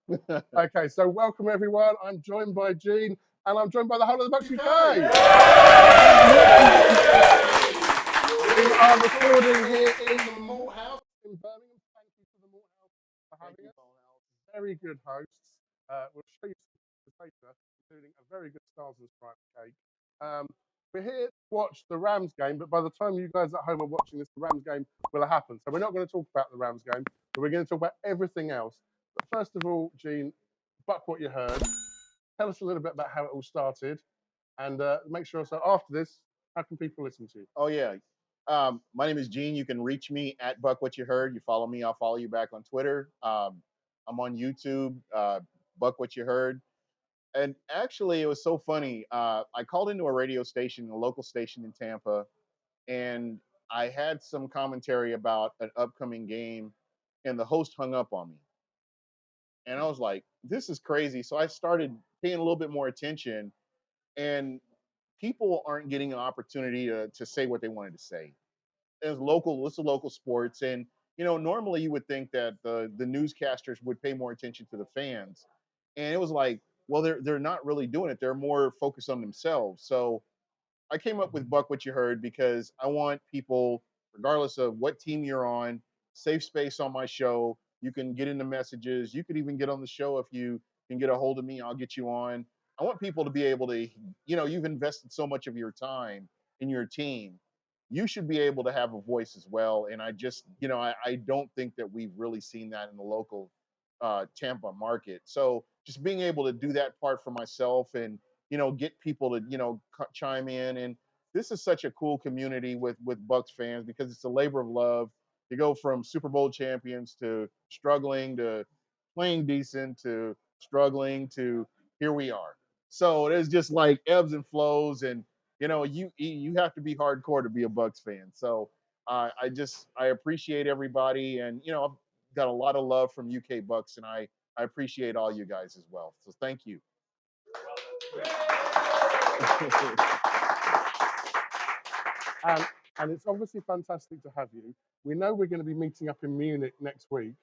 Okay, so welcome everyone. I'm joined by Gene, and I'm joined by the whole of the Bucs UK. We are recording here in the Malt House in Birmingham. Thank you to the Malt House for having us. Very good hosts. We'll show you some later, including a very good Stars and Stripes cake. We're here to watch the Rams game, but by the time you guys at home are watching this, the Rams game will have happened. So we're not going to talk about the Rams game, but we're going to talk about everything else. But first of all, Gene, Buck What You Heard. Tell us a little bit about how it all started, and make sure. So after this, how can people listen to you? Oh yeah. My name is Gene. You can reach me at BucWhatYaHeard. You follow me, I'll follow you back on Twitter. I'm on YouTube, BucWhatYaHeard. And actually, it was so funny. I called into a radio station, a local station in Tampa, and I had some commentary about an upcoming game, and the host hung up on me. And I was like, this is crazy. So I started paying a little bit more attention, and people aren't getting an opportunity to say what they wanted to say. It's local sports. And, normally you would think that the newscasters would pay more attention to the fans. And it was like, well, they're not really doing it. They're more focused on themselves. So I came up with Buck What You Heard because I want people, regardless of what team you're on, safe space on my show. You can get into messages. You could even get on the show if you can get a hold of me. I'll get you on. I want people to be able to, you've invested so much of your time in your team. You should be able to have a voice as well. And I just, I don't think that we've really seen that in the local Tampa market. So just being able to do that part for myself and get people to chime in. And this is such a cool community with Bucs fans because it's a labor of love. You go from Super Bowl champions to struggling to playing decent to struggling to here we are. So there's just like ebbs and flows, and you have to be hardcore to be a Bucs fan. So I appreciate everybody, and I've got a lot of love from UK Bucs, and I appreciate all you guys as well. So thank you. And it's obviously fantastic to have you. We know we're going to be meeting up in Munich next week.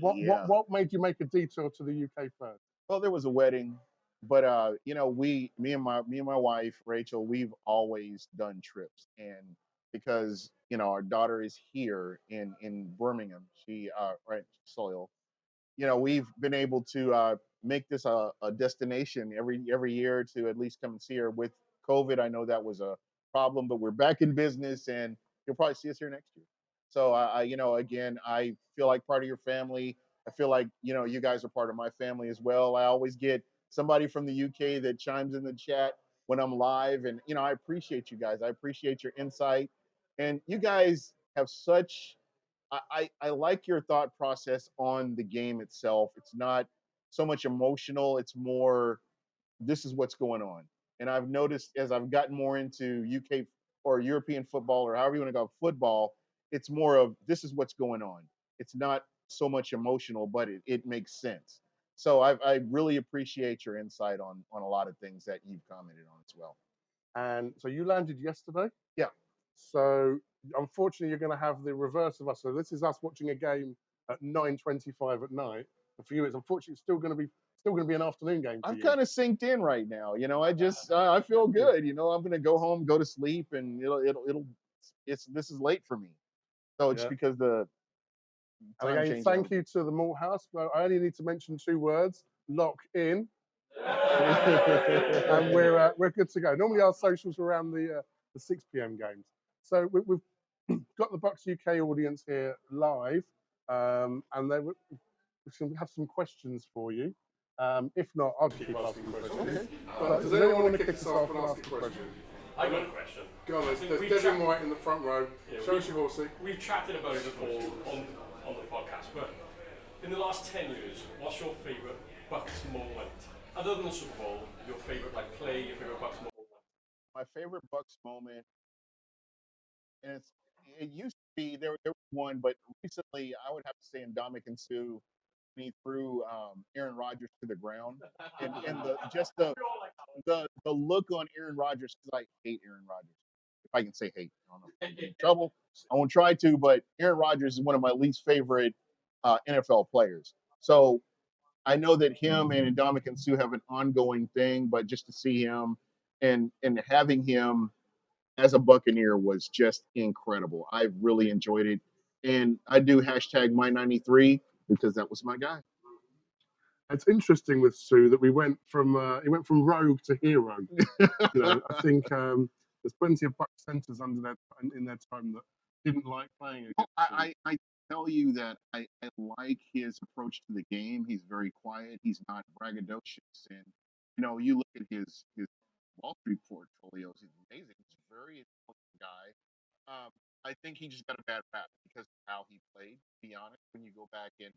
What made you make a detour to the UK first? Well, there was a wedding, but me and my wife Rachel, we've always done trips, and because our daughter is here in Birmingham, she right soil, we've been able to make this a destination every year to at least come and see her. With COVID, I know that was a problem, but we're back in business, and you'll probably see us here next year. So again, I feel like part of your family. I feel like you guys are part of my family as well. I always get somebody from the UK that chimes in the chat when I'm live, and I appreciate you guys. I appreciate your insight, and you guys have such I like your thought process on the game itself. It's not so much emotional, it's more this is what's going on. And I've noticed as I've gotten more into UK or European football or however you want to go football, it's more of this is what's going on. It's not so much emotional, but it makes sense. So I really appreciate your insight on a lot of things that you've commented on as well. And so you landed yesterday? Yeah. So unfortunately, you're going to have the reverse of us. So this is us watching a game at 9:25 at night. And for you, it's unfortunately still going to be an afternoon game. I'm kind of synced in right now. I just I feel good. I'm gonna go home, go to sleep, and this is late for me. So it's because the time again, change. thank you to the Malt House. Well, I only need to mention 2 words: lock in. And we're good to go. Normally our socials are around the 6 p.m. games. So we've got the Bucs UK audience here live, and we have some questions for you. If not, I'll keep asking questions. Okay. Does anyone want to kick us off and ask a question? I got a question. Go on, there's Devin White in the front row. Show us your horsey. We've chatted about it before on the podcast, but in the last 10 years, what's your favourite Bucs moment? Other than the Super Bowl, your favourite play, your favourite Bucs moment? My favorite Bucs moment, and it used to be there was one, but recently I would have to say Ndamukong Suh when he threw Aaron Rodgers to the ground, and the look on Aaron Rodgers, because I hate Aaron Rodgers. If I can say hate, I don't know if I'm in trouble. I won't try to, but Aaron Rodgers is one of my least favorite NFL players. So I know that him and Ndamukong Suh have an ongoing thing, but just to see him and having him as a Buccaneer was just incredible. I really enjoyed it, and I do hashtag my 93 because that was my guy. It's interesting with Sue that he went from rogue to hero. I think there's plenty of Buck centers in their time that didn't like playing against him. I tell you that I like his approach to the game. He's very quiet. He's not braggadocious, and you look at his Wall Street portfolios. He's amazing. He's a very intelligent guy. I think he just got a bad rap because of how he played. To be honest, when you go back in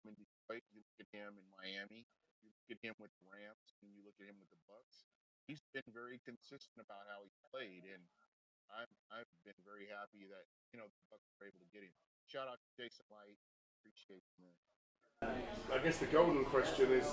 Detroit, you look at him in Miami, you look at him with the Rams, and you look at him with the Bucs. He's been very consistent about how he played, and I've been very happy that the Bucs were able to get him. Shout out to Jason Light, appreciate him. I guess the golden question is,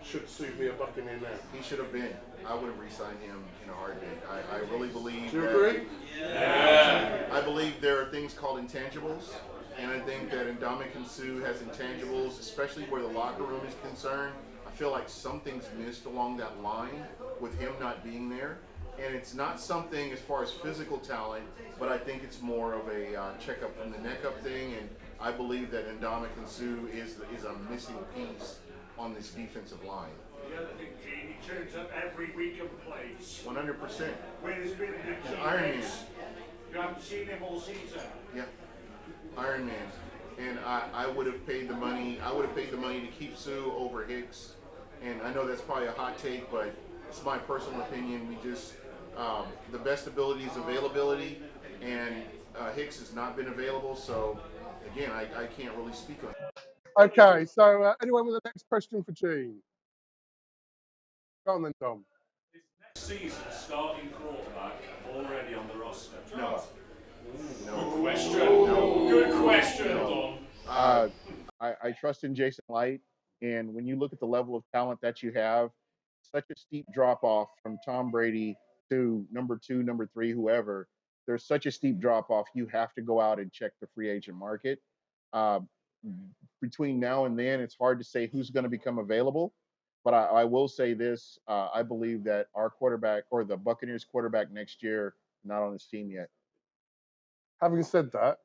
should Sue be a Buccaneer now? He should have been. I would have re-signed him in a heartbeat. I really believe. Do you agree? Yeah. I believe there are things called intangibles, and I think that Ndamukong Suh has intangibles, especially where the locker room is concerned. I feel like something's missed along that line with him not being there. And it's not something as far as physical talent, but I think it's more of a checkup from the neck up thing. And I believe that Ndamukong Suh is a missing piece on this defensive line. The other thing, Gene, he turns up every week and plays. 100%. Where there's been a good key Iron Man. race, you haven't seen him all season. Yeah, Iron Man. And I would have paid the money. I would have paid the money to keep Suh over Hicks. And I know that's probably a hot take, but it's my personal opinion. We just the best ability is availability, and Hicks has not been available. So again, I can't really speak on it. Okay, so anyone with the next question for Gene? Go on then, Tom. Season starting quarterback already on the roster. No. Good question. No. Good question, Don. I trust in Jason Light, and when you look at the level of talent that you have, such a steep drop off from Tom Brady to number 2, number 3, whoever. There's such a steep drop off. You have to go out and check the free agent market. Uh, Between now and then, it's hard to say who's going to become available. But I will say this: I believe that our quarterback or the Buccaneers quarterback next year not on his team yet. Having said that,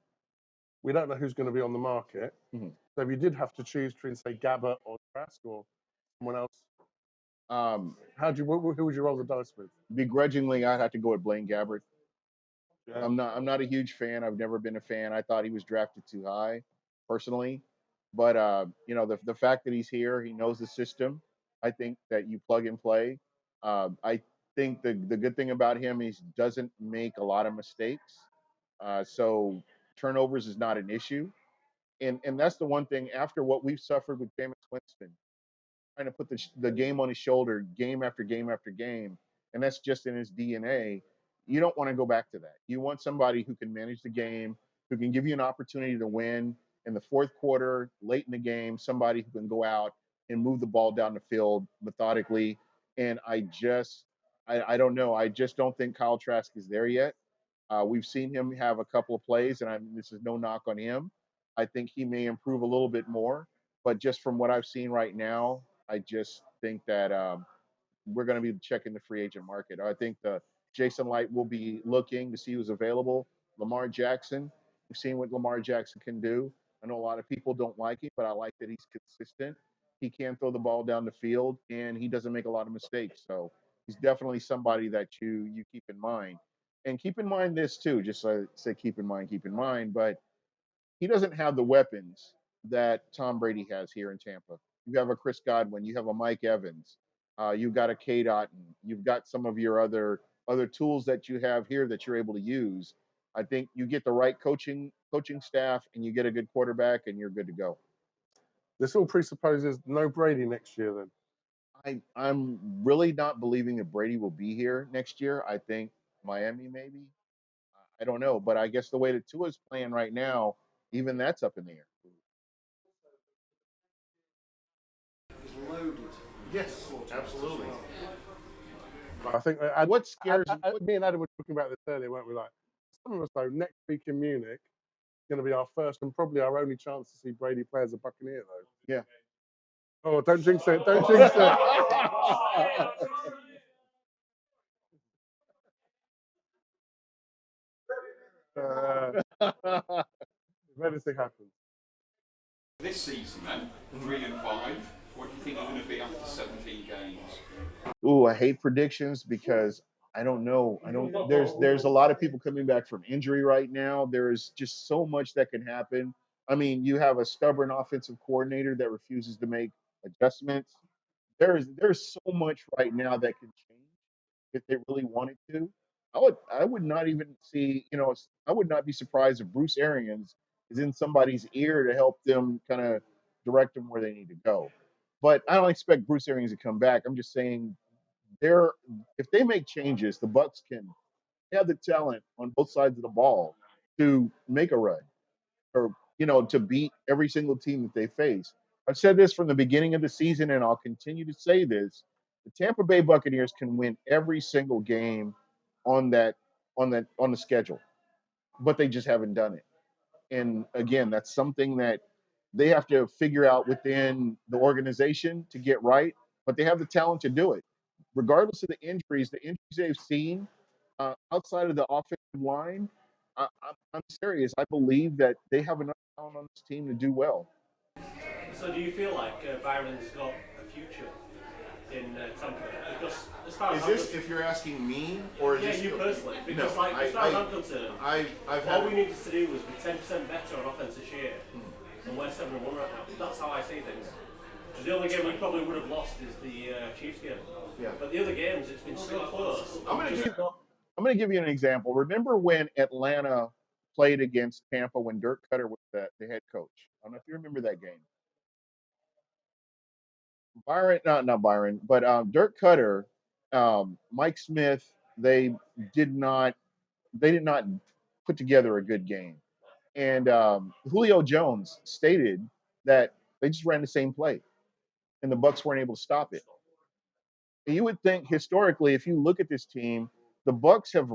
we don't know who's going to be on the market. Mhm. So if you did have to choose between, say, Gabbert or Trask or someone else, who would you roll the dice with? Begrudgingly, I'd have to go with Blaine Gabbert. Yeah. I'm not a huge fan. I've never been a fan. I thought he was drafted too high, personally. But the fact that he's here, he knows the system. I think that you plug and play. I think the good thing about him is he doesn't make a lot of mistakes. So turnovers is not an issue. And that's the one thing after what we've suffered with Jameis Winston, trying to put the game on his shoulder game after game after game, and that's just in his DNA. You don't want to go back to that. You want somebody who can manage the game, who can give you an opportunity to win in the fourth quarter, late in the game, somebody who can go out and move the ball down the field methodically. And I don't know. I just don't think Kyle Trask is there yet. We've seen him have a couple of plays, and this is no knock on him. I think he may improve a little bit more, but just from what I've seen right now, I just think that we're going to be checking the free agent market. I think the Jason Light will be looking to see who's available. Lamar Jackson, we've seen what Lamar Jackson can do. I know a lot of people don't like him, but I like that he's consistent. He can throw the ball down the field, and he doesn't make a lot of mistakes. So he's definitely somebody that you keep in mind. And keep in mind this too, just so I say keep in mind, but he doesn't have the weapons that Tom Brady has here in Tampa. You have a Chris Godwin, you have a Mike Evans, you've got a Kate Otten, you've got some of your other tools that you have here that you're able to use. I think you get the right coaching staff and you get a good quarterback and you're good to go. This all presupposes no Brady next year then. I'm really not believing that Brady will be here next year. I think Miami maybe. I don't know, but I guess the way that Tua's playing right now, even that's up in the air. Loaded. Yes, absolutely. But I think What scares me and Adam were talking about this earlier, weren't we? Like, some of us though, next week in Munich is going to be our first and probably our only chance to see Brady play as a Buccaneer though. Yeah. Oh, don't jinx it! Don't jinx it! If anything happens. This season, then, 3 and 5. What do you think you're going to be after 17 games? Ooh, I hate predictions because I don't know. There's a lot of people coming back from injury right now. There's just so much that can happen. I mean, you have a stubborn offensive coordinator that refuses to make adjustments. There's so much right now that can change if they really wanted to. I would not even see, I would not be surprised if Bruce Arians is in somebody's ear to help them kind of direct them where they need to go. But I don't expect Bruce Arians to come back. I'm just saying they're if they make changes, the Bucs can have the talent on both sides of the ball to make a run or to beat every single team that they face. I've said this from the beginning of the season, and I'll continue to say this: the Tampa Bay Buccaneers can win every single game on the schedule, but they just haven't done it. And again, that's something that they have to figure out within the organization to get right, but they have the talent to do it. Regardless of the injuries they've seen outside of the offensive line, I'm serious. I believe that they have enough talent on this team to do well. So do you feel like Byron's got a future in Tampa? Because as far as Is this if you're asking me or is this you personally? Because No, as far as I'm concerned, I've all had we needed to do was be 10% better on offense this year, and we're 7-1 right now. That's how I see things. Because the only game we probably would have lost is the Chiefs game. Yeah. But the other games, it's been so close. I'm going to give you an example. Remember when Atlanta played against Tampa when Dirk Cutter was the head coach? I don't know if you remember that game. Not Byron, but Dirk Cutter, Mike Smith, they did not put together a good game. And Julio Jones stated that they just ran the same play, and the Bucs weren't able to stop it. And you would think historically, if you look at this team, the Bucs have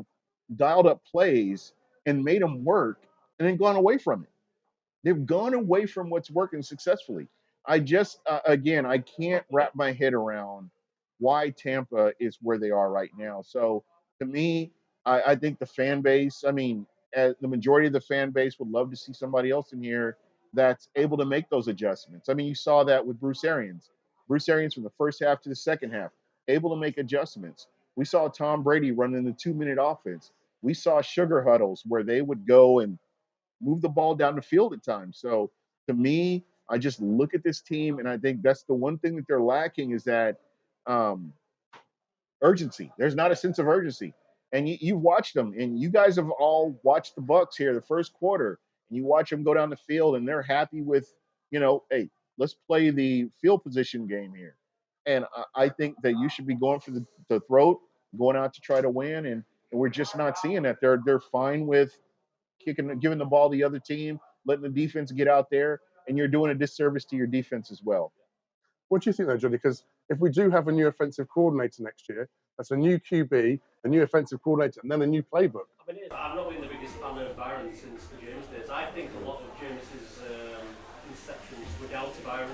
dialed up plays and made them work, and then gone away from it. They've gone away from what's working successfully. I just, again, I can't wrap my head around why Tampa is where they are right now. So to me, I think the fan base, I mean, the majority of the fan base would love to see somebody else in here that's able to make those adjustments. I mean, you saw that with Bruce Arians. Bruce Arians from the first half to the second half, able to make adjustments. We saw Tom Brady running the 2-minute offense. We saw sugar huddles where they would go and move the ball down the field at times. So to me, I just look at this team and I think that's the one thing that they're lacking is that um, urgency. There's not a sense of urgency. And you've watched them, and you guys have all watched the Bucs here the first quarter, and you watch them go down the field, and they're happy with, hey, let's play the field position game here. And I think that you should be going for the throat, going out to try to win, and we're just not seeing that. They're fine with giving the ball to the other team, letting the defense get out there, and you're doing a disservice to your defense as well. What do you think, though, Johnny? Because if we do have a new offensive coordinator next year, that's a new QB, a new offensive coordinator, and then a new playbook. I mean, I've not been the biggest fan of Byron since the James days. I think a lot of James's interceptions were down to Byron.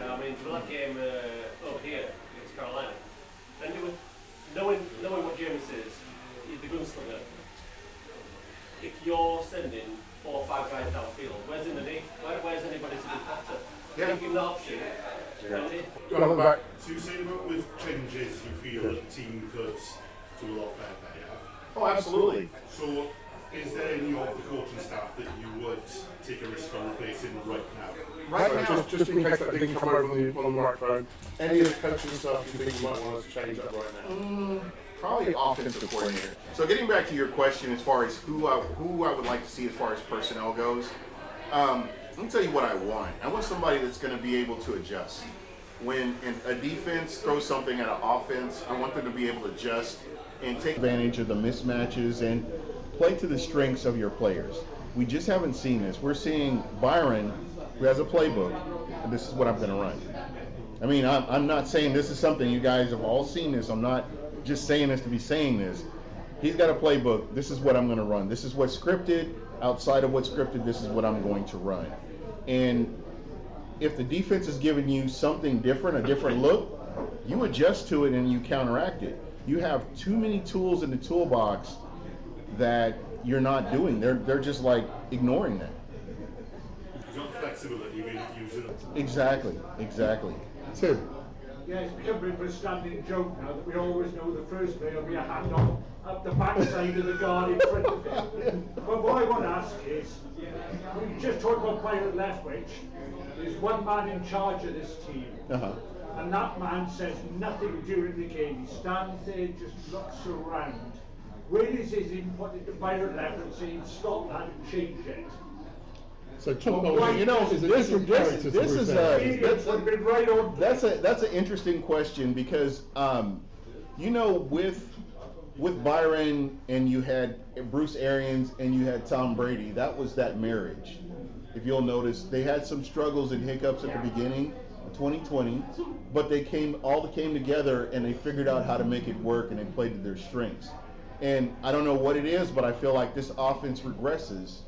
I mean, for that game over here against Carolina, and it was knowing what James is, he's the gunslinger. If you're sending 4 or 5 guys downfield, where's anybody to be better? Yeah. Give him the option. Going back. So you're saying about with changes, you feel that the team could do a lot better. Oh, absolutely. So is there any of the coaching staff that you would take a risk on replacing right now? Right now, just in case that didn't come over on the microphone, any of the coaching stuff you think you might want to change up right now? Probably offensive coordinator. So getting back to your question as far as who I would like to see as far as personnel goes, let me tell you what I want. I want somebody that's going to be able to adjust. When a defense throws something at an offense, I want them to be able to adjust and take Advantage of the mismatches and play to the strengths of your players. We just haven't seen this. We're seeing Byron, who has a playbook, and this is what I'm going to run. I mean, I'm not saying this is something you guys have all seen this. I'm not just saying this to be saying this. He's got a playbook. This is what I'm going to run. This is what's scripted. Outside of what's scripted, this is what I'm going to run. And if the defense is giving you something different, a different look, you adjust to it and you counteract it. You have too many tools in the toolbox that you're not doing. They're just like ignoring that. It's not flexibility we use it. Exactly. Tim. Yeah, it's become a bit of a standing joke now that we always know the first player will be a hand on up the backside of the guard in front of him. But what I want to ask is, we just talked about Byron Leftwich. There's one man in charge of this team. And that man says nothing during the game. He stands there, just looks around. Where is his input into Byron Leftwich saying stop that and change it? So Tom Well, Bowles, you know, is a different character to this Bruce is Arians. that's an interesting question because with Byron and you had Bruce Arians and you had Tom Brady, that was that marriage. If you'll notice, they had some struggles and hiccups at the beginning of 2020, but they all came together and they figured out how to make it work and they played to their strengths. And I don't know what it is, but I feel like this offense regresses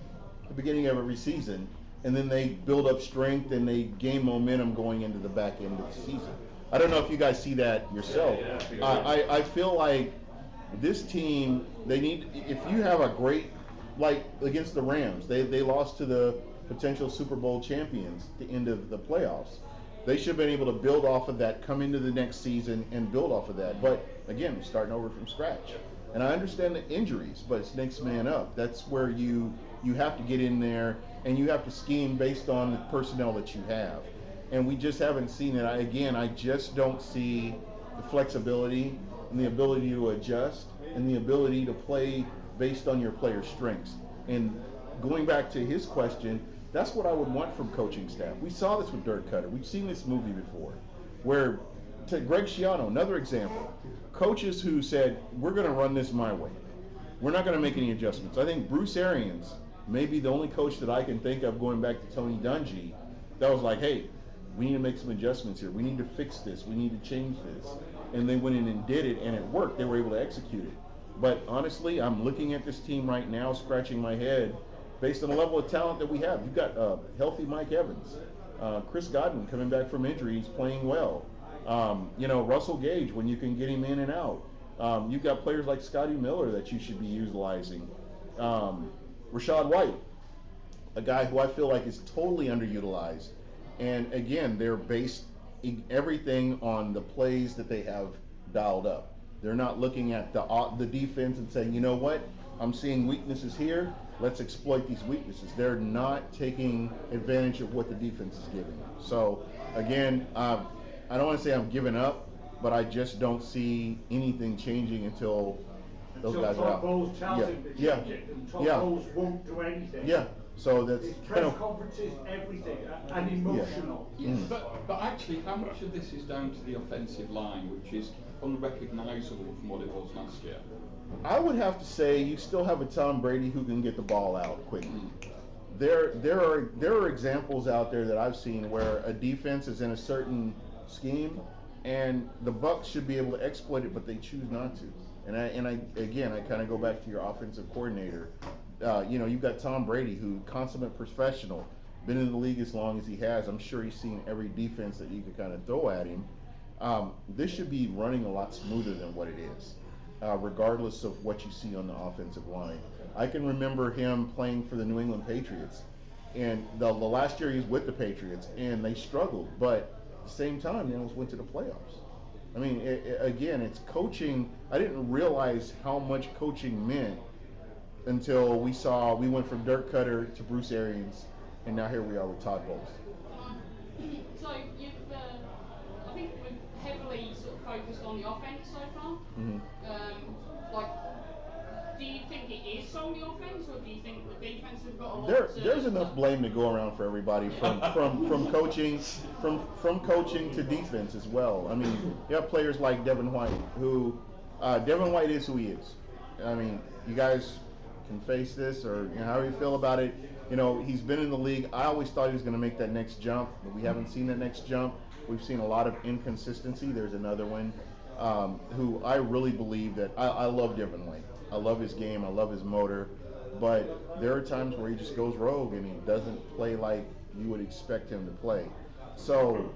at the beginning of every season, and then they build up strength and they gain momentum going into the back end of the season. I don't know if you guys see that yourself. I feel like this team, if you have a great, like against the Rams, they lost to the potential Super Bowl champions at the end of the playoffs. They should have been able to build off of that, come into the next season and build off of that. But again, starting over from scratch. And I understand the injuries, but it's next man up. That's where you have to get in there and you have to scheme based on the personnel that you have. And we just haven't seen it. I just don't see the flexibility and the ability to adjust and the ability to play based on your players' strengths. And going back to his question, that's what I would want from coaching staff. We saw this with Dirk Cutter. We've seen this movie before, where to Greg Schiano, another example, coaches who said, we're going to run this my way. We're not going to make any adjustments. I think Bruce Arians may be the only coach that I can think of going back to Tony Dungy that was like, hey, we need to make some adjustments here. We need to fix this. We need to change this. And they went in and did it, and it worked. They were able to execute it. But honestly, I'm looking at this team right now, scratching my head, based on the level of talent that we have. You've got healthy Mike Evans, Chris Godwin coming back from injury, he's playing well. Russell Gage, when you can get him in and out. You've got players like Scotty Miller that you should be utilizing. Rashad White, a guy who I feel like is totally underutilized. And again, they're based everything on the plays that they have dialed up. They're not looking at the defense and saying, you know what, I'm seeing weaknesses here, let's exploit these weaknesses. They're not taking advantage of what the defense is giving them. So again, I don't want to say I'm giving up, but I just don't see anything changing until those guys are out. Bowles tells him to change it, and Todd Bowles won't do anything. Yeah. So that's his press conferences, everything, and emotional. Yeah. But actually, how much of this is down to the offensive line, which is unrecognisable from what it was last year? I would have to say you still have a Tom Brady who can get the ball out quickly. There are examples out there that I've seen where a defense is in a certain scheme, and the Bucs should be able to exploit it, but they choose not to. And I kind of go back to your offensive coordinator. You've got Tom Brady, who consummate professional, been in the league as long as he has. I'm sure he's seen every defense that you could kind of throw at him. This should be running a lot smoother than what it is, regardless of what you see on the offensive line. I can remember him playing for the New England Patriots, and the last year he was with the Patriots, and they struggled, but at the same time, they almost went to the playoffs. I mean, it's coaching. I didn't realize how much coaching meant until we went from Dirk Cutter to Bruce Arians, and now here we are with Todd Bowles. So you've, I think we've heavily sort of focused on the offense so far. Mm-hmm. Do you think it is solely offense, or do you think the defense have got a lot? There's enough blame to go around for everybody, from coaching, from coaching to defense as well. I mean, you have players like Devin White, who Devin White is who he is. I mean, you guys can face this, or however you feel about it. He's been in the league. I always thought he was going to make that next jump, but we haven't seen that next jump. We've seen a lot of inconsistency. There's another one who I really believe that I love Devin White. I love his game. I love his motor. But there are times where he just goes rogue and he doesn't play like you would expect him to play. So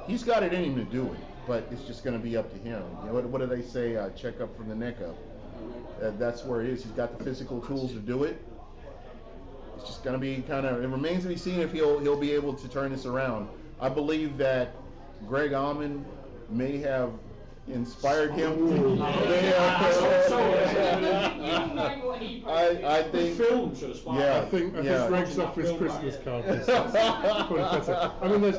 he's got it in him to do it, but it's just going to be up to him. You know, what do they say? Check up from the neck up. That's where it is. He's got the physical tools to do it. It's just going to be kind of. It remains to be seen if he'll be able to turn this around. I believe that Greg Allman may have inspired him. I think film should have sparked. Yeah, I think Greg's off his Christmas card. I mean, there's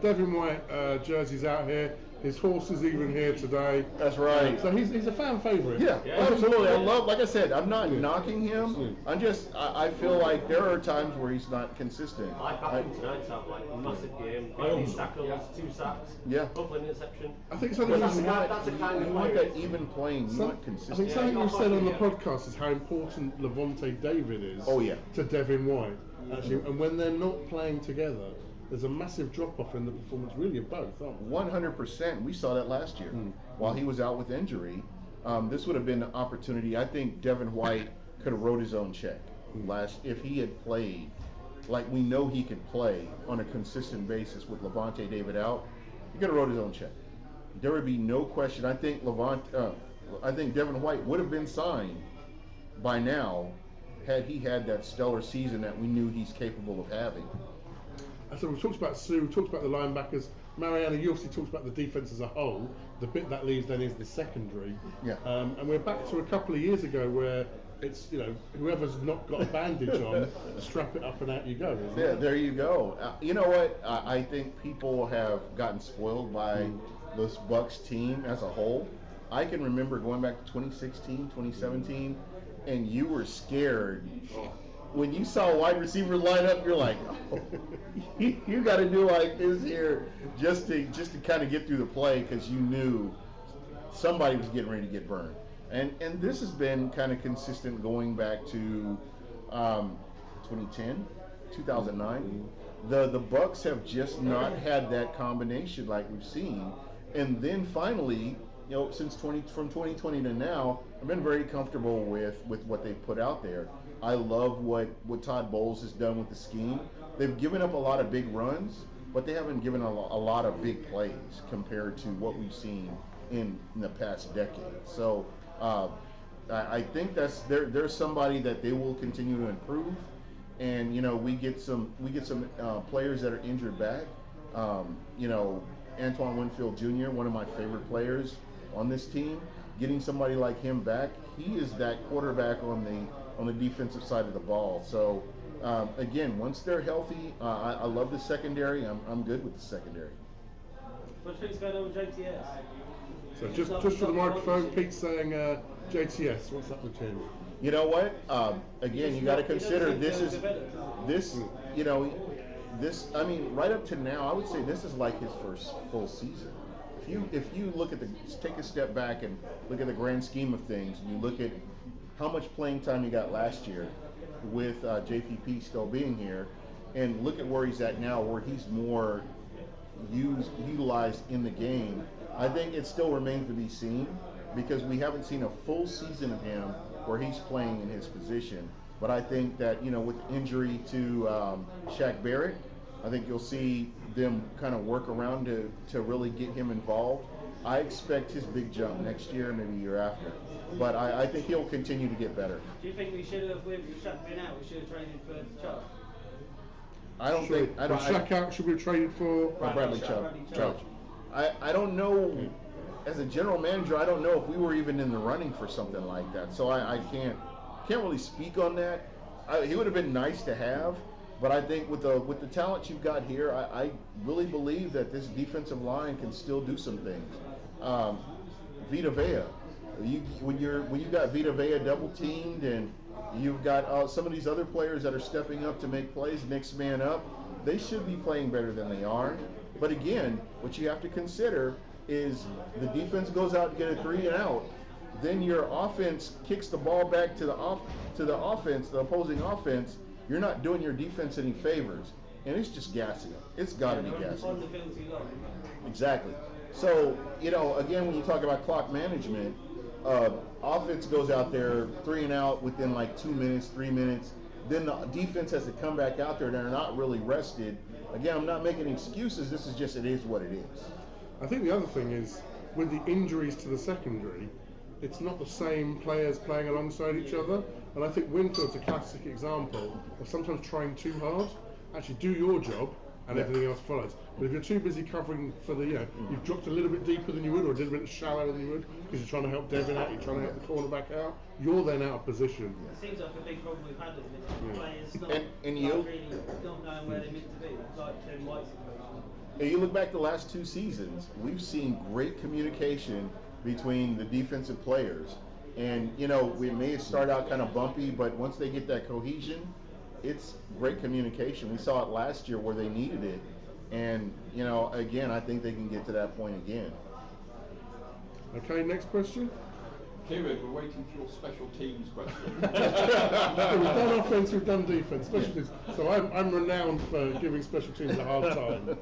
Devin White jerseys out here. His horse is even here today. That's right. So he's a fan favorite. Yeah, absolutely. I love, like I said, I'm not knocking him. I feel like there are times where he's not consistent. I backed him tonight to have like a massive game. 15 tackles, 2 sacks, hopefully an interception. I think something that's the kind of you want that even playing, you want I consistency. think something you said on the podcast is how important Levante David is to Devin White, actually, and when they're not playing together, there's a massive drop-off in the performance, really, of both, aren't we? 100%. We saw that last year. While he was out with injury, this would have been an opportunity. I think Devin White could have wrote his own check if he had played like we know he could play on a consistent basis with Levante David out. He could have wrote his own check. There would be no question. I think Devin White would have been signed by now had he had that stellar season that we knew he's capable of having. So we've talked about Sue, we've talked about the linebackers. Mariana, you obviously talked about the defense as a whole. The bit that leaves then is the secondary. Yeah. And we're back to a couple of years ago where it's, whoever's not got a bandage on, strap it up and out you go. Yeah, there you go. You know what? I think people have gotten spoiled by this Bucs team as a whole. I can remember going back to 2016, 2017, and you were scared. When you saw a wide receiver line up, you're like, oh, you got to do like this here just to kind of get through the play because you knew somebody was getting ready to get burned. And this has been kind of consistent going back to 2010, 2009. The Bucs have just not had that combination like we've seen. And then finally, from 2020 to now, I've been very comfortable with what they've put out there. I love what Todd Bowles has done with the scheme. They've given up a lot of big runs, but they haven't given a lot of big plays compared to what we've seen in the past decade. So I think there's somebody that they will continue to improve, and we get some players that are injured back. Antoine Winfield Jr., one of my favorite players on this team, getting somebody like him back, he is that quarterback on the defensive side of the ball. So again, once they're healthy, I love the secondary. I'm good with the secondary. What do you think's going on with JTS? So just for the microphone, Pete's saying JTS. What's up with him? You know what? Again, you got to consider this. I mean, right up to now, I would say this is like his first full season. If you take a step back and look at the grand scheme of things, and you look at how much playing time he got last year with JPP still being here, and look at where he's at now, where he's more utilized in the game, I think it still remains to be seen because we haven't seen a full season of him where he's playing in his position. But I think that, with injury to Shaq Barrett, I think you'll see them kind of work around to really get him involved. I expect his big jump next year, maybe the year after. But I think he'll continue to get better. Do you think we should have, with Shaq being out, we should have traded for Chubb? I don't think. Shaq out, should we have traded for Bradley Chubb. I don't know. As a general manager, I don't know if we were even in the running for something like that. So I can't really speak on that. He would have been nice to have, but I think with the talent you've got here, I really believe that this defensive line can still do some things. Vita Vea, when you got Vita Vea double teamed, and you've got some of these other players that are stepping up to make plays, next man up, they should be playing better than they are. But again, what you have to consider is the defense goes out to get a 3 and out. Then your offense kicks the ball back to the offense, the opposing offense. You're not doing your defense any favors, and it's just gassy. It's got to be gassy. Exactly. So again, when you talk about clock management, offense goes out there 3 and out within like 2 minutes, 3 minutes, then the defense has to come back out there. They're not really rested. Again, I'm not making excuses. This is just, it is what it is. I think the other thing is, with the injuries to the secondary, it's not the same players playing alongside each other. And I think Winfield's a classic example of sometimes trying too hard. Actually, do your job, and everything else follows. But if you're too busy covering for the, you've dropped a little bit deeper than you would, or a little bit shallower than you would, because you're trying to help Devin out, you're trying to help the cornerback out, you're then out of position. It seems like a big problem we've had at the minute. Players not, And you, really not knowing where they're meant to be, like Kevin White's situation. And you look back the last 2 seasons, we've seen great communication between the defensive players. And, we may start out kind of bumpy, but once they get that cohesion, it's great communication. We saw it last year where they needed it. And, again, I think they can get to that point again. Okay, next question. Kieron, we're waiting for your special teams question. We've done offense, we've done defense, special teams. So I'm renowned for giving special teams a hard time.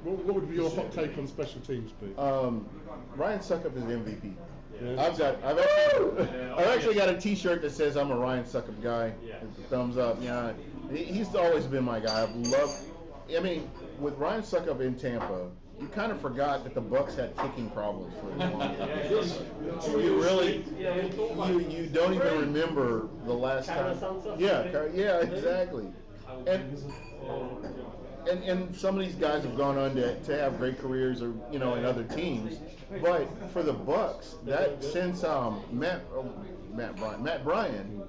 What would be your hot take on special teams, Pete? Ryan Suckup is the MVP. Yeah. I've actually got a T-shirt that says I'm a Ryan Suckup guy. With the thumbs up. Yeah, he's always been my guy. With Ryan Suckup in Tampa, you kind of forgot that the Bucs had kicking problems for a long time. You don't even remember the last time. Yeah, exactly. And some of these guys have gone on to have great careers, or in other teams. But for the Bucs, that since Matt Bryan,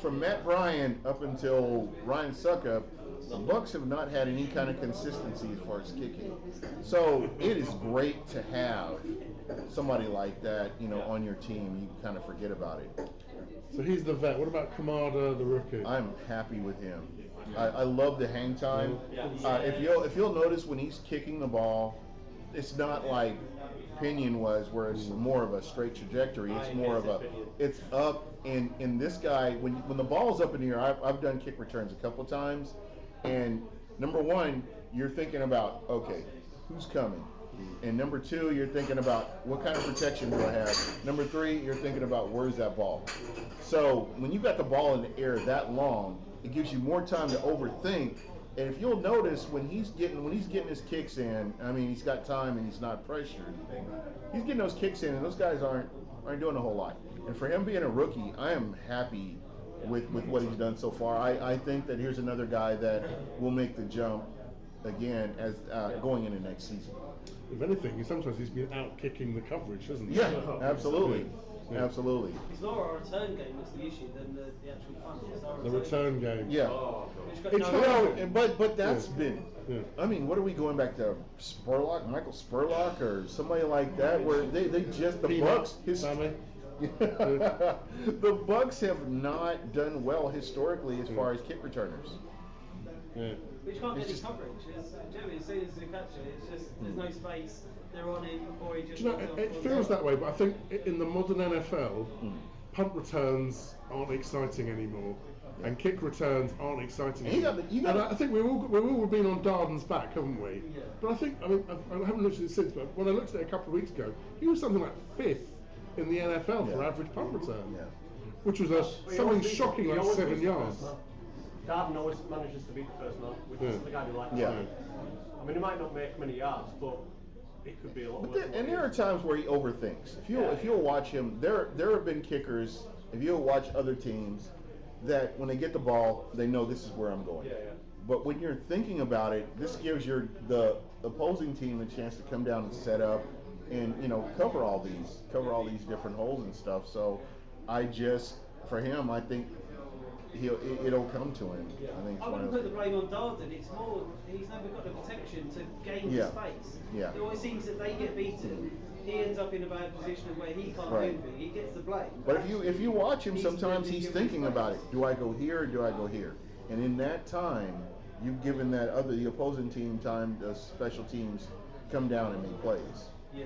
from Matt Bryan up until Ryan Suckup, the Bucs have not had any kind of consistency as far as kicking. So it is great to have somebody like that, on your team. You kind of forget about it. So he's the vet. What about Kamada, the rookie? I'm happy with him. I love the hang time. If you'll notice when he's kicking the ball, it's not like Pinion was, where it's more of a straight trajectory. It's more of it's up. And this guy, when the ball's up in the air, I've done kick returns a couple of times, and number one, you're thinking about, okay, who's coming? And number two, you're thinking about what kind of protection do I have? Number three, you're thinking about where's that ball? So when you've got the ball in the air that long, it gives you more time to overthink. And if you'll notice, when he's getting his kicks in, he's got time and he's not pressured. He's getting those kicks in, and those guys aren't doing a whole lot. And for him being a rookie, I am happy with what he's done so far. I think that here's another guy that will make the jump again as going into next season. If anything, sometimes he's been out kicking the coverage, hasn't he? Yeah, absolutely. Yeah. Absolutely. It's more our return game that's the issue than the actual punt. It's our The return game. Yeah. But that's been. Yeah. What are we going back to? Michael Spurlock, or somebody like that, where they just the Bucs. The Bucs have not done well historically as far as kick returners. Yeah. Which can't get any coverage. Generally, as soon as they catch it, it's just there's no space. They're on him before he just. It feels that way, but I think in the modern NFL, punt returns aren't exciting anymore, and kick returns aren't exciting anymore. And I think we've all been on Darden's back, haven't we? Yeah. But I think I haven't looked at it since, but when I looked at it a couple of weeks ago, he was something like 5th in the NFL for average punt return, which was something shocking, like 7 yards. Darden always manages to beat the first man, which is the guy who likes it. He might not make many yards, but it could be a lot worse. And there are times where he overthinks. If you'll watch him, there have been kickers, if you'll watch other teams, that when they get the ball, they know this is where I'm going. But when you're thinking about it, this gives the opposing team a chance to come down and set up and cover all these different holes and stuff. So for him, I think it'll come to him. I wouldn't put the blame on Darden. It's more he's never got the protection to gain the space. It always seems that they get beaten. He ends up in a bad position where he can't do anything. He gets the blame. But if you watch him, sometimes he's thinking about it. Do I go here or do I go here? And in that time, you've given the opposing team time. The special teams come down and make plays. Yeah.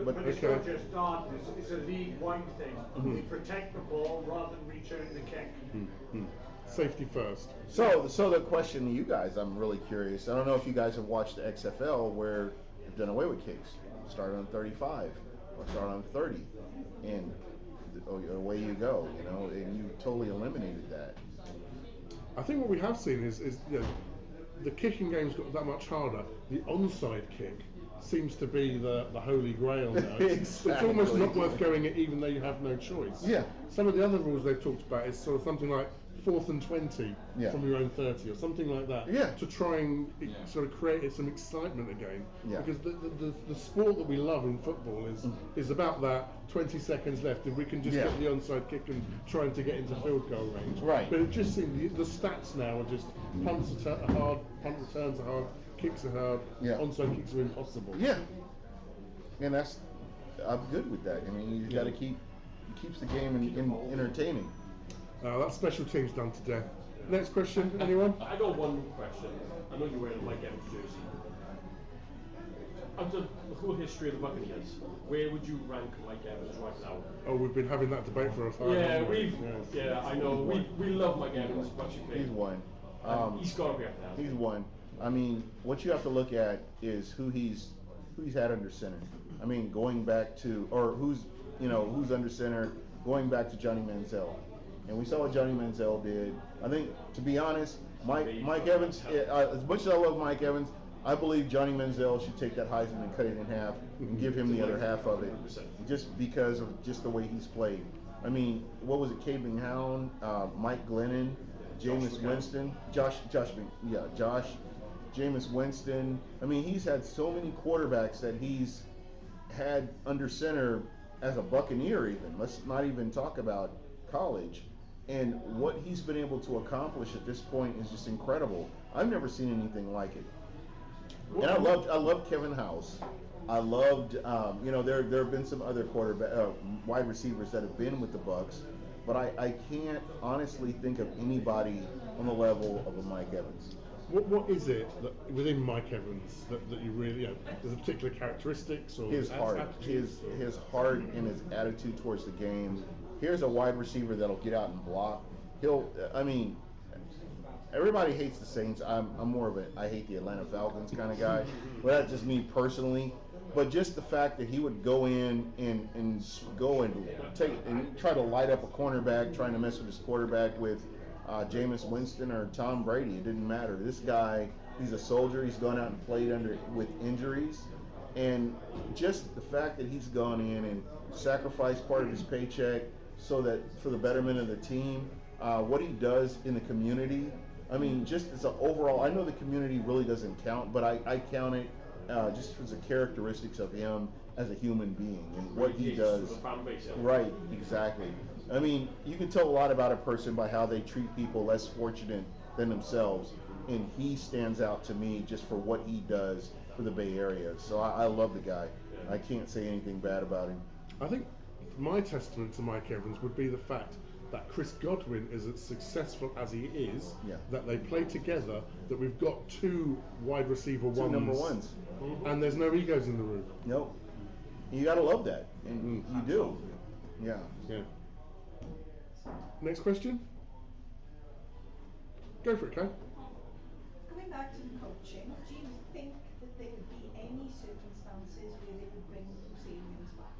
But it's not just Darden, it's a league-wide thing. We protect the ball rather than return the kick. Safety first. So the question to you guys, I'm really curious. I don't know if you guys have watched the XFL where they've done away with kicks. Start on 35 or start on 30, and away you go. And you totally eliminated that. I think what we have seen is the kicking game's got that much harder. The onside kick seems to be the holy grail now. It's almost not worth going at even though you have no choice. Yeah. Some of the other rules they've talked about is sort of something like 4th and 20 from your own 30 or something like that. Yeah. To try and sort of create some excitement again. Yeah. Because the sport that we love in football is about that 20 seconds left. If we can just get the onside kick and trying to get into field goal range. Right. But it just seems the stats now are just punts are hard, punt returns are hard, kicks are hard, onside kicks are impossible. Yeah. And I'm good with that. I mean, you got to keeps the game entertaining. That special team's done to death. Next question, anyone? I got one question. I know you're wearing Mike Evans' jersey. Out of the whole history of the Buccaneers, where would you rank Mike Evans right now? Oh, we've been having that debate for a while. Yeah, I know. We love Mike Evans, Bucs UK. He's one. He's got to be up there. He's one. I mean, what you have to look at is who he's had under center. I mean, going back to who's under center, going back to Johnny Manziel. And we saw what Johnny Manziel did. I think, to be honest, Mike Evans, as much as I love Mike Evans, I believe Johnny Manziel should take that Heisman and cut it in half and give him the other half of it, just because of just the way he's played. I mean, what was it? Caden Hound, Mike Glennon, Jameis Winston, Josh, Jameis Winston. I mean, he's had so many quarterbacks that he's had under center as a Buccaneer. Even let's not even talk about college. And what he's been able to accomplish at this point is just incredible. I've never seen anything like it. And I loved Kevin House. I loved, there have been some other wide receivers that have been with the Bucs, but I can't honestly think of anybody on the level of a Mike Evans. What is it that within Mike Evans that you really, there's a particular characteristics or his heart, his heart and his attitude towards the game. Here's a wide receiver that'll get out and block. Everybody hates the Saints. I'm more of I hate the Atlanta Falcons kind of guy. But that's just me personally. But just the fact that he would go in and go and try to light up a cornerback, trying to mess with his quarterback with Jameis Winston or Tom Brady. It didn't matter. This guy, he's a soldier. He's gone out and played with injuries. And just the fact that he's gone in and sacrificed part of his paycheck so that for the betterment of the team, what he does in the community, I mean, just as an overall, I know the community really doesn't count, but I count it just as the characteristics of him as a human being and what he does. Right, exactly. I mean, you can tell a lot about a person by how they treat people less fortunate than themselves, and he stands out to me just for what he does for the Bay Area. So I love the guy. I can't say anything bad about him. I think my testament to Mike Evans would be the fact that Chris Godwin is as successful as he is, that they play together, that we've got two wide receiver ones. Two number ones. And there's no egos in the room. Nope. You gotta love that. And you do. Yeah. Next question? Go for it, Kay. Going back to the coaching, do you think that there would be any circumstances where they would bring Bruce Arians back?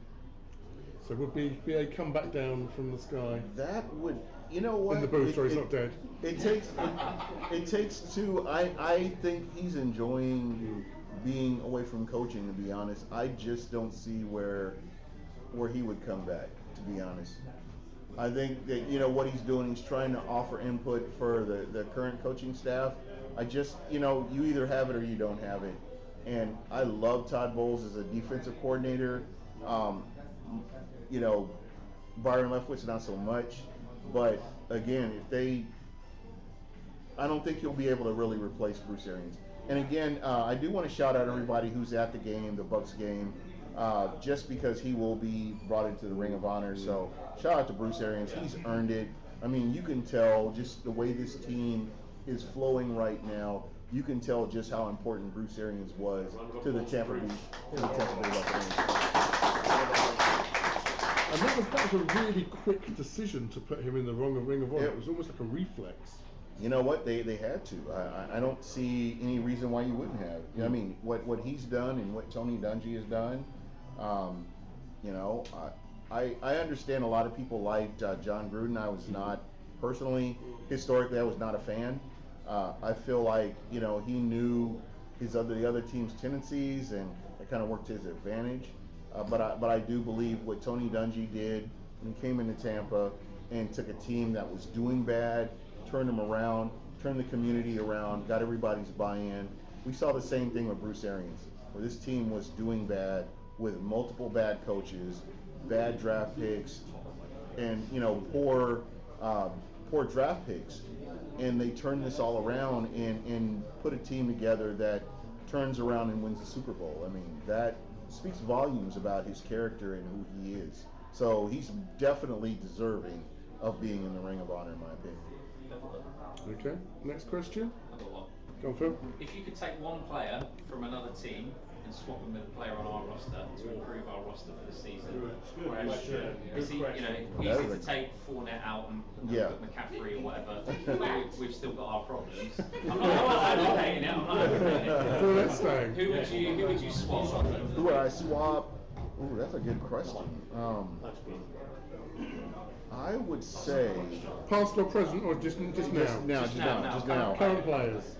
So would BA come back down from the sky? That would, you know what? In the booth, he's not dead. It takes two. I think he's enjoying being away from coaching, to be honest. I just don't see where he would come back, to be honest. I think that, what he's doing, he's trying to offer input for the current coaching staff. I just, you either have it or you don't have it. And I love Todd Bowles as a defensive coordinator. Byron Leftwich, not so much. But again, I don't think he'll be able to really replace Bruce Arians. And again, I do want to shout out everybody who's at the game, the Bucs game, just because he will be brought into the Ring of Honor. So shout out to Bruce Arians. He's earned it. I mean, you can tell just the way this team is flowing right now. You can tell just how important Bruce Arians was to the Tampa Bay Buccaneers. And that was a really quick decision to put him in the Ring of Honor. It was almost like a reflex. You know what? They had to. I don't see any reason why you wouldn't have. I mean, what he's done and what Tony Dungy has done. I understand a lot of people liked John Gruden. I was not personally, historically, I was not a fan. I feel like he knew the other team's tendencies, and it kind of worked to his advantage. But I do believe what Tony Dungy did when he came into Tampa and took a team that was doing bad, turned them around, turned the community around, got everybody's buy-in. We saw the same thing with Bruce Arians, where this team was doing bad with multiple bad coaches, bad draft picks, and poor draft picks, and they turned this all around and put a team together that turns around and wins the Super Bowl. I mean, that speaks volumes about his character and who he is. So he's definitely deserving of being in the Ring of Honor, in my opinion. Okay, next question. I've got one. Go on, Phil. If you could take one player from another team and swap him with a player on our roster to improve our roster for the season, is he, easy to take Fournette out and put McCaffrey or whatever. We've still got our problems. I'm not advocating it. I'm not advocating it. Fournette's staying. Who would you swap? Who would I swap? Ooh, that's a good question. I would say past or present, or just now? Just now. Current players.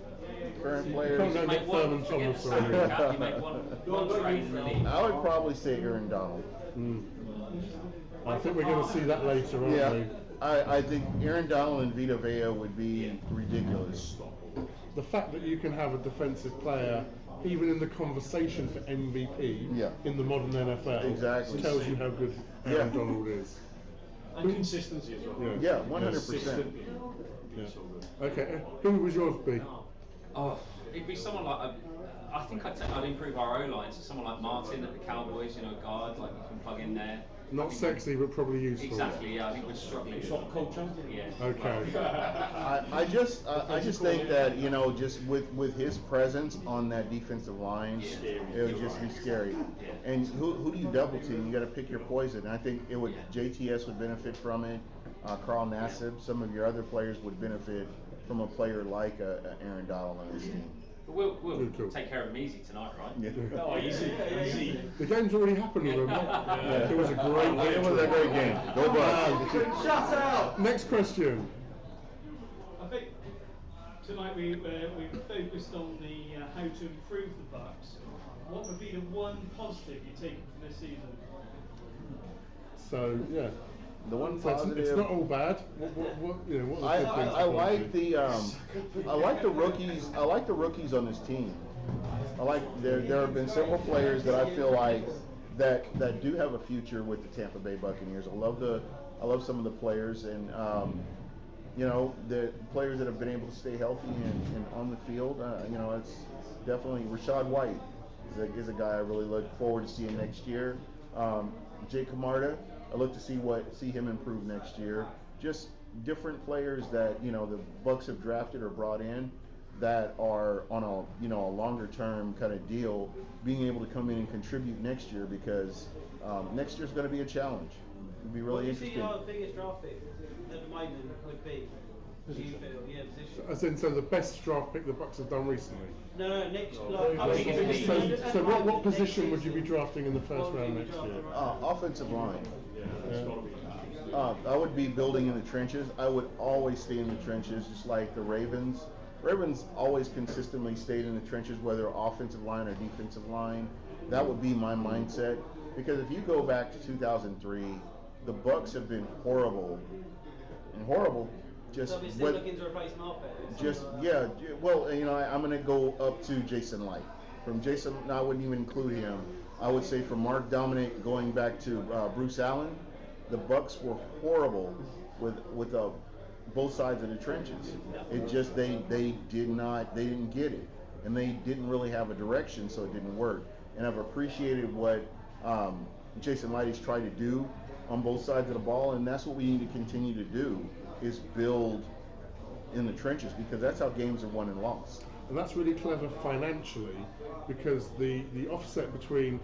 Current players. Can't go get Thurman Thomas or You make one trade in the league. I would probably say Aaron Donald. I think we're going to see that later, aren't we? I think Aaron Donald and Vita Vea would be ridiculous. The fact that you can have a defensive player even in the conversation for MVP in the modern NFL tells you how good Aaron Donald is. And consistency as well. Yeah, 100%. Yeah. Okay, who was yours be? Oh, it'd be someone like I think I'd improve our O-line, so someone like Martin at the Cowboys, guard, like you can plug in there. Not sexy, but probably useful. Exactly, yeah, I think we're struggling. Shot culture? Yeah. Okay. I just think that, just with his presence on that defensive line, it would just be scary. And who do you double team? You got to pick your poison. I think JTS would benefit from it. Carl Nassib, some of your other players would benefit from a player like Aaron Donald on this team. We'll take care of him easy tonight, right? Yeah. Oh, easy. The game's already happened, remember? It was a great game. It was a great game. Go Bucs. Shut out! Next question. I think tonight we focused on the how to improve the Bucs. What would be the one positive you've taken from this season? So the one so positive. It's not all bad. What I like the rookies. I like the rookies on this team. I like there have been several players that I feel like that do have a future with the Tampa Bay Buccaneers. I love some of the players, and the players that have been able to stay healthy and on the field. It's definitely Rashad White is a guy I really look forward to seeing next year. Jake Camarda, I look to see him improve next year. Just different players that the Bucs have drafted or brought in that are on a longer term kind of deal, being able to come in and contribute next year, because next year's going to be a challenge. It'll be really interesting. What do you think our biggest draft pick at the moment would be? Position. As in, so the best draft pick the Bucs have done recently? No, next. So what position would you be drafting in the first round next year? Offensive line. I would be building in the trenches. I would always stay in the trenches, just like the Ravens. Ravens always consistently stayed in the trenches, whether offensive line or defensive line. That would be my mindset. Because if you go back to 2003, the Bucs have been horrible. So we're still looking to replace Malt House? I'm going to go up to Jason Light. From Jason, no, I wouldn't even include him. I would say from Mark Dominic going back to Bruce Allen, the Bucs were horrible with both sides of the trenches. It just they didn't get it, and they didn't really have a direction, so it didn't work. And I've appreciated what Jason Light has tried to do on both sides of the ball, and that's what we need to continue to do, is build in the trenches, because that's how games are won and lost. And that's really clever financially, because the offset between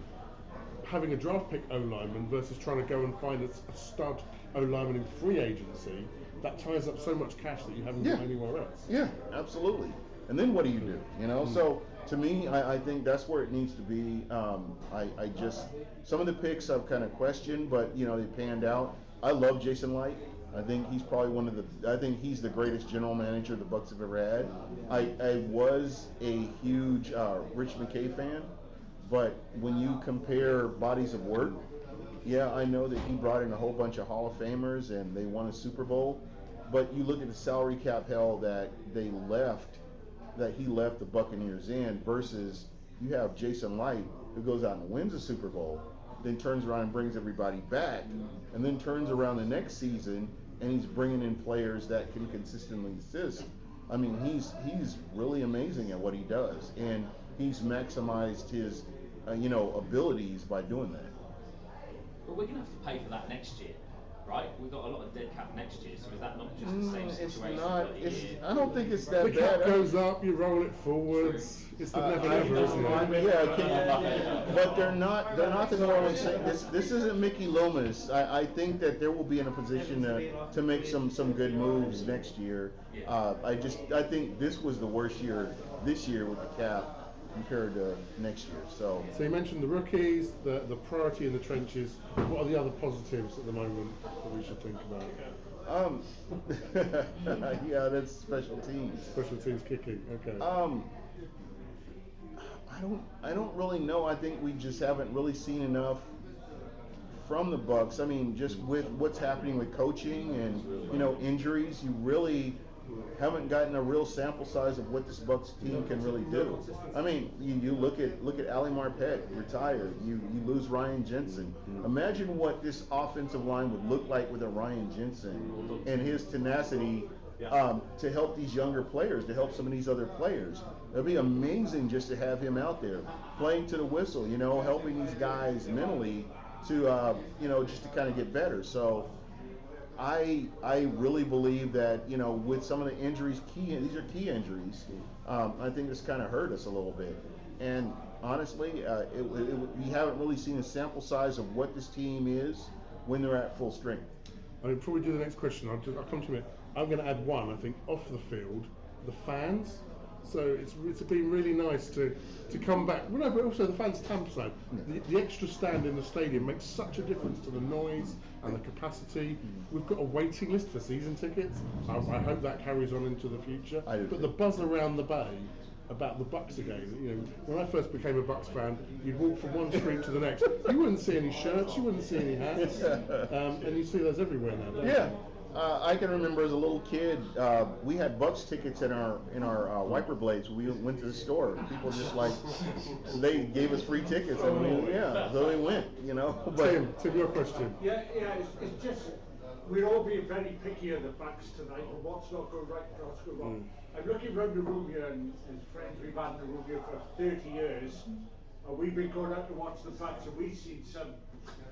having a draft pick O-lineman versus trying to go and find a stud O-lineman in free agency, that ties up so much cash that you haven't got anywhere else. Yeah, absolutely. And then what do you do? So to me, I think that's where it needs to be. I just, some of the picks I've kind of questioned, but they panned out. I love Jason Light. I think he's probably I think he's the greatest general manager the Bucs have ever had. I was a huge Rich McKay fan, but when you compare bodies of work, yeah, I know that he brought in a whole bunch of Hall of Famers and they won a Super Bowl, but you look at the salary cap hell that he left the Buccaneers in versus you have Jason Light who goes out and wins a Super Bowl, then turns around and brings everybody back, and then turns around the next season and he's bringing in players that can consistently assist. I mean, he's really amazing at what he does, and he's maximized his abilities by doing that. But we're going to have to pay for that next year, right? We've got a lot of dead cap next year, so is that not just the same situation? I don't think it's that bad. The cap goes up, you roll it forwards. It's the never never, isn't it? Yeah, but they're not the Northern Saints. This isn't Mickey Lomas. I think that they will be in a position to make some good moves next year. I think this was the worst year this year with the cap compared to next year. So you mentioned the rookies, the priority in the trenches. What are the other positives at the moment that we should think about? Yeah, that's special teams. Special teams kicking. Okay. I don't really know. I think we just haven't really seen enough from the Bucs. I mean, just with what's happening with coaching and injuries, you really haven't gotten a real sample size of what this Bucs team can really do. I mean, you look at Ali Marpet, retired. You lose Ryan Jensen. Imagine what this offensive line would look like with a Ryan Jensen and his tenacity to help these younger players, to help some of these other players. It'd be amazing just to have him out there playing to the whistle, helping these guys mentally to just to kind of get better. So I really believe that with some of the injuries, these are key injuries. I think this kind of hurt us a little bit. And honestly, we haven't really seen a sample size of what this team is when they're at full strength. I mean, before we do the next question, I'll come to it. I'm going to add one. I think off the field, the fans. So it's been really nice to come back. Well, no, but also the fans at Tampa side. The extra stand in the stadium makes such a difference to the noise and the capacity. We've got a waiting list for season tickets. I hope that carries on into the future. But the buzz around the bay about the Bucs again. When I first became a Bucs fan, you'd walk from one street to the next. You wouldn't see any shirts, you wouldn't see any hats, and you see those everywhere now. Don't you? I can remember as a little kid, we had Bucs tickets in our wiper blades. We went to the store. People just they gave us free tickets, and so we went. But Tim, your question. Yeah, it's just we're all being very picky of the Bucs tonight, and what's not going right, what's going wrong. I'm looking around the room here, and as friends we've had in the room here for 30 years, and we've been going out to watch the Bucs, and we've seen some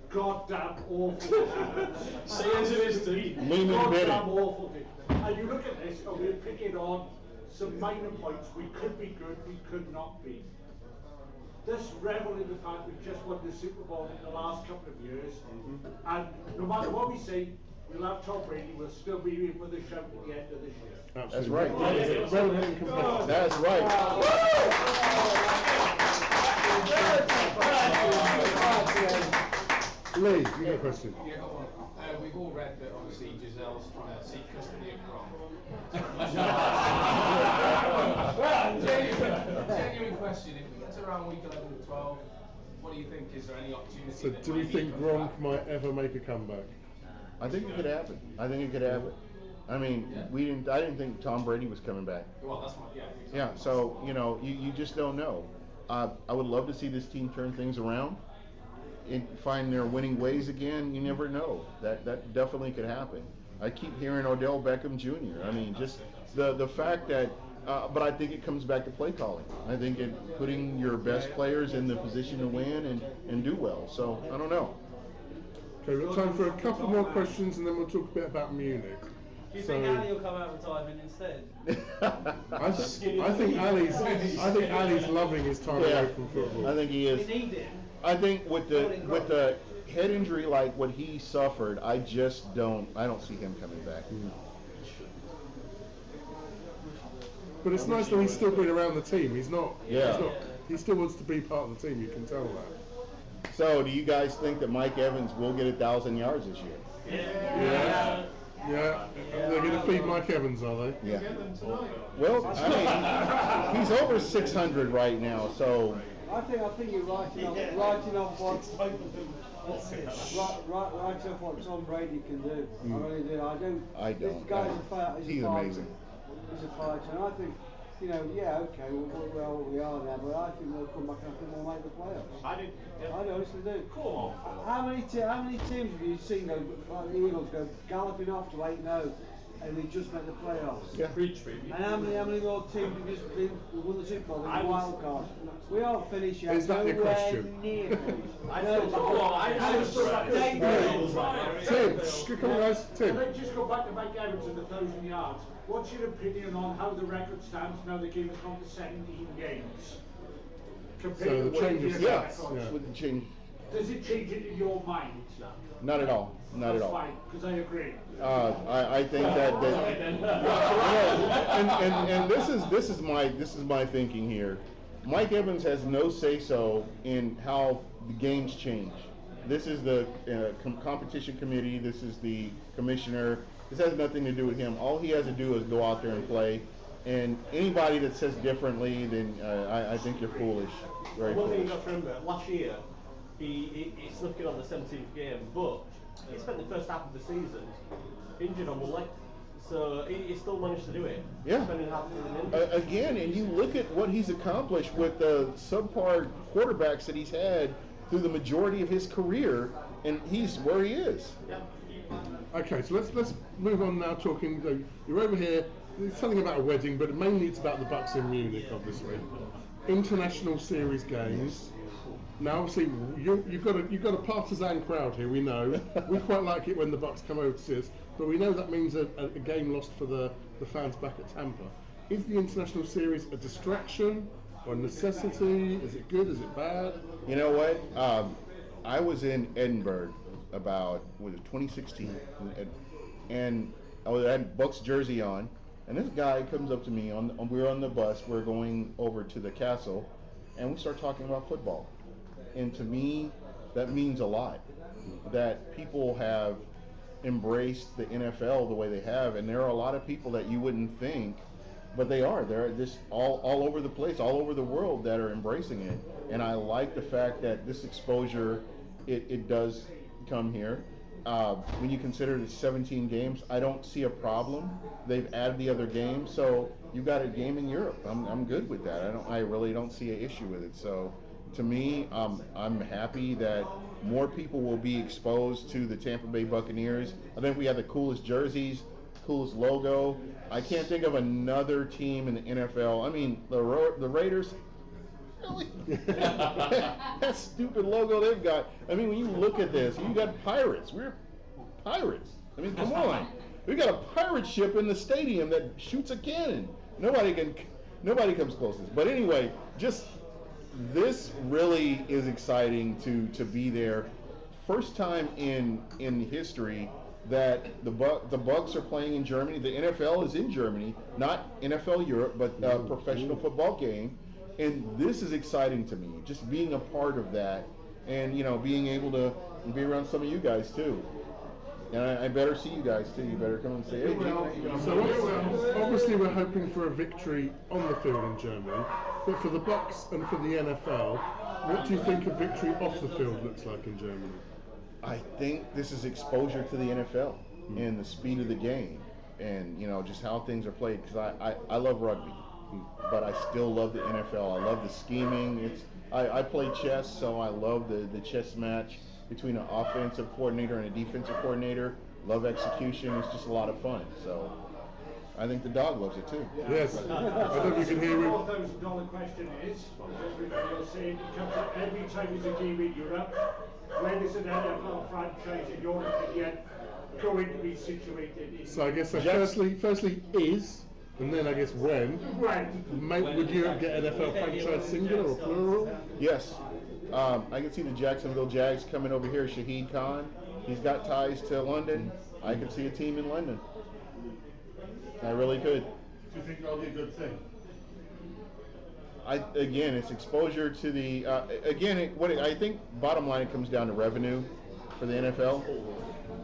goddamn awful things. Say as it is, Steve. Goddamn awful things. And you look at this, and we're picking on some minor points. We could be good, we could not be. This revel in the fact we've just won the Super Bowl in the last couple of years, and no matter what we say, we'll have Tom Brady, we'll still be in with a shout at the end of this year. That's right. That's right. Lee, you got a question? Yeah, got one. We've all read that obviously Giselle's trying to seek custody of Gronk. Genuine question, if we get to around week 11 or 12, what do you think? Is there any opportunity? So do we think Gronk might ever make a comeback? I think it could happen. I mean, I didn't think Tom Brady was coming back. Well, that's what, yeah. Exactly. Yeah, so, you just don't know. I would love to see this team turn things around and find their winning ways again. You never know. That definitely could happen. I keep hearing Odell Beckham Jr. I mean, just the fact that, but I think it comes back to play calling. I think putting your best players in the position to win and do well. So, I don't know. Okay, we've got time for a couple more questions, and then we'll talk a bit about Munich. Do you think Ali will come out of retirement instead? I think Ali's loving his time away from football. I think he is. We need him. I think with the head injury like what he suffered, I don't see him coming back. But it's nice that he's still been around the team. He's not. Yeah. He still wants to be part of the team. You can tell that. So, do you guys think that Mike Evans will get 1,000 yards this year? Yeah. Yeah, they're going to feed Mike Evans, are they? Yeah. Well, I mean, he's over 600 right now, so. I think you're writing off what writing off what Tom Brady can do. I really do. I don't. This guy's a fighter. He's amazing. He's a fighter, and I think, yeah, okay, we are what we are now, but I think they'll come back and I think they'll make the playoffs. I do. Yeah. I honestly do. Come on. How many teams have you seen go, like the Eagles, go galloping off to 8-0 and they just make the playoffs? Yeah. And how many more teams have just won the Super Bowl in the wild card? We all finish yet. Is that your question? Near Tim, come on guys, Tim. Let's just go back to Mike Evans and the 1,000 yards. What's your opinion on how the record stands now the game has gone to 17 games? So the changes, with the change. Does it change it in your mind? Not at all. Not at all. Fine, because I agree. I think that and this is my thinking here. Mike Evans has no say-so in how the games change. This is the competition committee. This is the commissioner. This has nothing to do with him. All he has to do is go out there and play. And anybody that says differently, then I think you're foolish. Very One thing you foolish. got to remember, last year, he snuck in on the 17th game, but he spent the first half of the season injured on one leg. So he still managed to do it. Yeah. Spending half the season injured. Again, and you look at what he's accomplished with the subpar quarterbacks that he's had through the majority of his career, and he's where he is. Yeah. Okay, so let's move on now. Talking, you're over here. There's something about a wedding, but mainly it's about the Bucs in Munich, obviously. International series games. Now, obviously, you've got a partisan crowd here. We know. We quite like it when the Bucs come over to see us, but we know that means a game lost for the fans back at Tampa. Is the international series a distraction or a necessity? Is it good? Is it bad? You know what? I was in Edinburgh about 2016, and I had Bucs jersey on, and this guy comes up to me we're on the bus. We're going over to the castle, and we start talking about football. And to me, that means a lot. That people have embraced the NFL the way they have, and there are a lot of people that you wouldn't think, but they are. They're just all over the place, all over the world that are embracing it. And I like the fact that this exposure, it does come here. When you consider the 17 games, I don't see a problem. They've added the other games, so you got a game in Europe. I'm good with that. I really don't see an issue with it. So to me, I'm happy that more people will be exposed to the Tampa Bay Buccaneers. I think we have the coolest jerseys, coolest logo. I can't think of another team in the NFL. I mean, the Raiders. Really? That stupid logo they've got. I mean, when you look at this, you got pirates. We're pirates. I mean, come on. We got a pirate ship in the stadium that shoots a cannon. Nobody comes close to this. But anyway, just this really is exciting to be there. First time in history that the Bucs are playing in Germany. The NFL is in Germany, not NFL Europe, but a professional football game. And this is exciting to me, just being a part of that, and being able to be around some of you guys too. And I better see you guys too. You better come and say, hey. So obviously we're hoping for a victory on the field in Germany, but for the Bucs and for the NFL, what do you think a victory off the field looks like in Germany? I think this is exposure to the NFL and the speed of the game, and just how things are played. Because I love rugby, but I still love the NFL. I love the scheming. I play chess, so I love the chess match between an offensive coordinator and a defensive coordinator. Love execution. It's just a lot of fun. So I think the dog loves it too. Yes. I don't know if you can hear me. The $4,000 question is, everybody will say, it comes up every time there's a game in Europe. When is an NFL franchise in your opinion going to be situated in? So I guess firstly is, and then I guess when. Would Europe get NFL franchise singular or plural? Yes. I can see the Jacksonville Jags coming over here. Shahid Khan, he's got ties to London. I could see a team in London. I really could. Do you think that'll be a good thing? Again, it's exposure to the. I think bottom line it comes down to revenue for the NFL.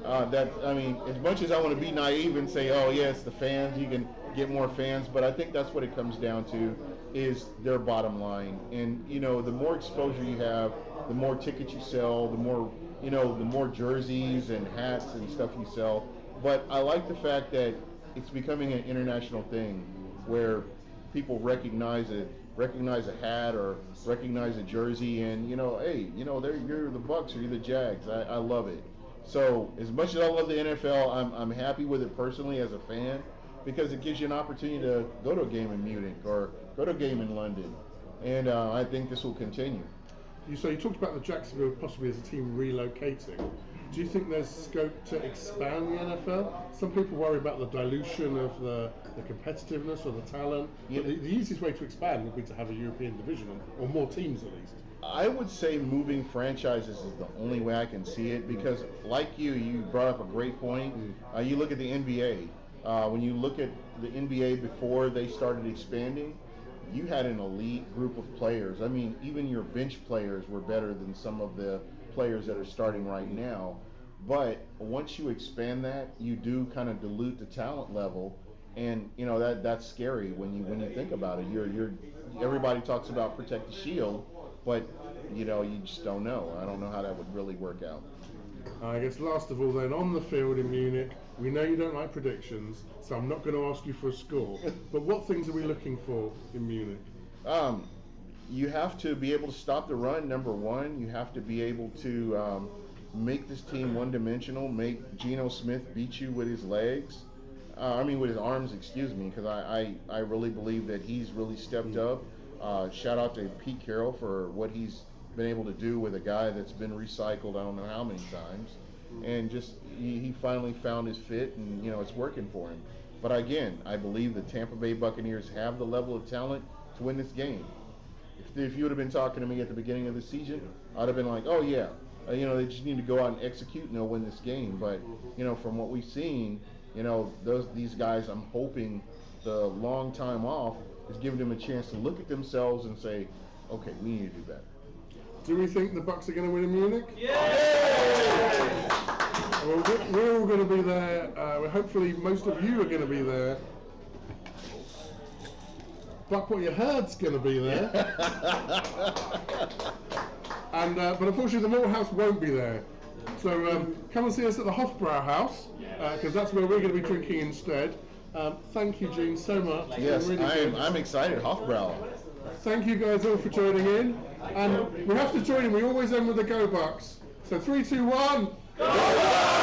I mean, as much as I want to be naive and say, oh yeah, it's the fans, you can get more fans, but I think that's what it comes down to, is their bottom line. And you know, the more exposure you have, the more tickets you sell, the more, you know, the more jerseys and hats and stuff you sell. But I like the fact that it's becoming an international thing where people recognize a hat or recognize a jersey, and you know, hey, you know, you're the Bucs or you're the Jags. I love it. So as much as I love the NFL, I'm happy with it personally as a fan, because it gives you an opportunity to go to a game in Munich or go to a game in London, and I think this will continue. So you talked about the Jacksonville possibly as a team relocating. Do you think there's scope to expand the NFL? Some people worry about the dilution of the competitiveness or the talent. Yeah. But the easiest way to expand would be to have a European division, or more teams at least. I would say moving franchises is the only way I can see it, because like you brought up a great point. You look at the NBA. When you look at the NBA before they started expanding, you had an elite group of players. I mean, even your bench players were better than some of the players that are starting right now. But once you expand that, you do kind of dilute the talent level, and you know that's scary when you think about it. Everybody talks about protect the shield, but you know, you just don't know. I don't know how that would really work out. I guess last of all then, on the field in Munich, we know you don't like predictions, so I'm not going to ask you for a score, but what things are we looking for in Munich? You have to be able to stop the run, number one. You have to be able to make this team one-dimensional, make Geno Smith beat you with his legs. With his arms, excuse me, because I really believe that he's really stepped up. Shout out to Pete Carroll for what he's been able to do with a guy that's been recycled I don't know how many times, and just he finally found his fit, and you know, it's working for him. But again, I believe the Tampa Bay Buccaneers have the level of talent to win this game. If you would have been talking to me at the beginning of the season, I'd have been like, oh yeah, you know, they just need to go out and execute and they'll win this game. But you know, from what we've seen, you know, these guys, I'm hoping the long time off is giving them a chance to look at themselves and say, okay, we need to do better. Do we think the Bucs are going to win in Munich? Yeah! Well, we're all going to be there. Hopefully most of you are going to be there. BucWhatYaHeard's going to be there. And but unfortunately the Malt House won't be there. So come and see us at the Hofbrau House, because that's where we're going to be drinking instead. Thank you, Gene, so much. Yes, really I'm excited. Hofbrau. Thank you guys all for joining in. And we have to join in. We always end with the Go Bucs. So 3, 2, 1. Go Bucs!